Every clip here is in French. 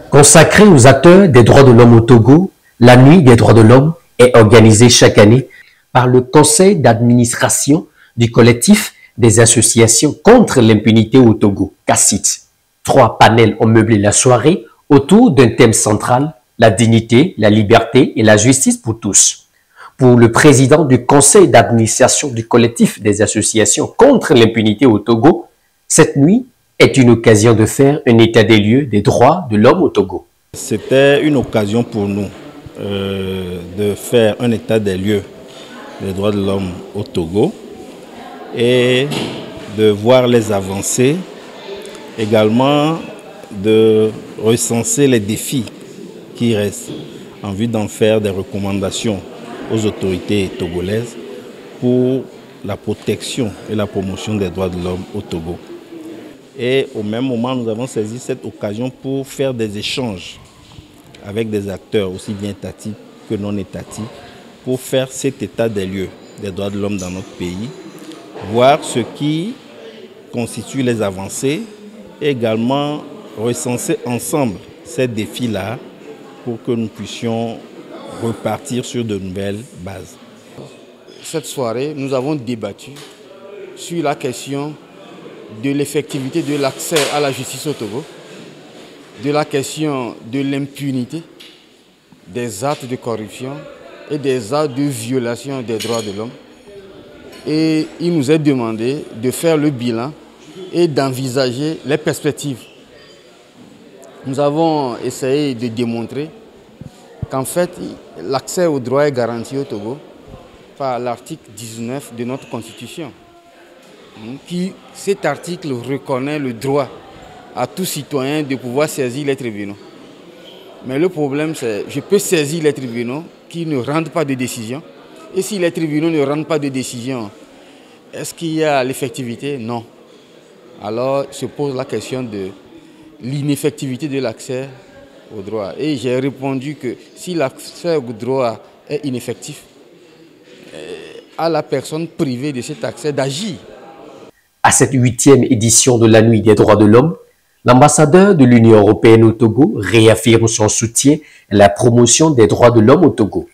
Consacrée aux acteurs des droits de l'homme au Togo, la Nuit des droits de l'homme est organisée chaque année par le conseil d'administration du collectif des associations contre l'impunité au Togo, CACIT. 3 panels ont meublé la soirée autour d'un thème central, la dignité, la liberté et la justice pour tous. Pour le président du conseil d'administration du collectif des associations contre l'impunité au Togo, cette nuit est une occasion de faire un état des lieux des droits de l'homme au Togo. C'était une occasion pour nous de faire un état des lieux des droits de l'homme au Togo et de voir les avancées, également de recenser les défis qui restent en vue d'en faire des recommandations aux autorités togolaises pour la protection et la promotion des droits de l'homme au Togo. Et au même moment, nous avons saisi cette occasion pour faire des échanges avec des acteurs aussi bien étatiques que non étatiques pour faire cet état des lieux des droits de l'homme dans notre pays, voir ce qui constitue les avancées et également recenser ensemble ces défis-là pour que nous puissions repartir sur de nouvelles bases. Cette soirée, nous avons débattu sur la question de l'effectivité de l'accès à la justice au Togo, de la question de l'impunité, des actes de corruption et des actes de violation des droits de l'homme. Et il nous est demandé de faire le bilan et d'envisager les perspectives. Nous avons essayé de démontrer qu'en fait, l'accès aux droits est garanti au Togo par l'article 19 de notre Constitution. Cet article reconnaît le droit à tout citoyen de pouvoir saisir les tribunaux. Mais le problème, c'est que je peux saisir les tribunaux qui ne rendent pas de décision. Et si les tribunaux ne rendent pas de décision, est-ce qu'il y a l'effectivité? Non. Alors se pose la question de l'ineffectivité de l'accès au droit. Et j'ai répondu que si l'accès au droit est ineffectif, à la personne privée de cet accès d'agir. À cette 8e édition de la Nuit des droits de l'homme, l'ambassadeur de l'Union européenne au Togo réaffirme son soutien à la promotion des droits de l'homme au Togo.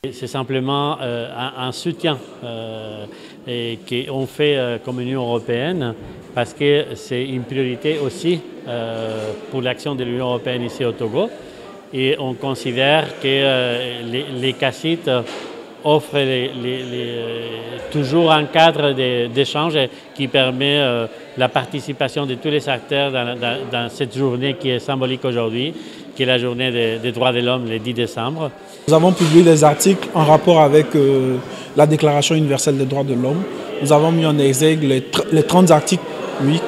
C'est simplement un soutien qu'on fait comme Union européenne parce que c'est une priorité aussi pour l'action de l'Union européenne ici au Togo. Et on considère que les CACIT offrent toujours un cadre d'échange qui permet la participation de tous les acteurs dans cette journée qui est symbolique aujourd'hui, qui est la journée des droits de l'homme le 10 décembre. Nous avons publié des articles en rapport avec la Déclaration universelle des droits de l'homme. Nous avons mis en exergue les 30 articles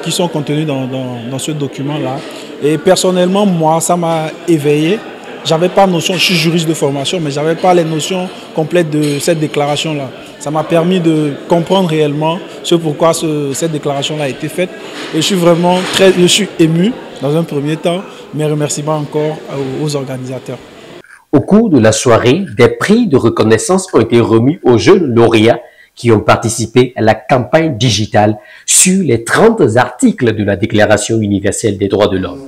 qui sont contenus dans ce document-là. Et personnellement, moi, ça m'a éveillé. J'avais pas notion, je suis juriste de formation, mais je n'avais pas les notions complètes de cette déclaration-là. Ça m'a permis de comprendre réellement ce pourquoi cette déclaration-là a été faite. Et je suis ému dans un premier temps, mes remerciements encore aux organisateurs. Au cours de la soirée, des prix de reconnaissance ont été remis aux jeunes lauréats qui ont participé à la campagne digitale sur les 30 articles de la Déclaration universelle des droits de l'homme.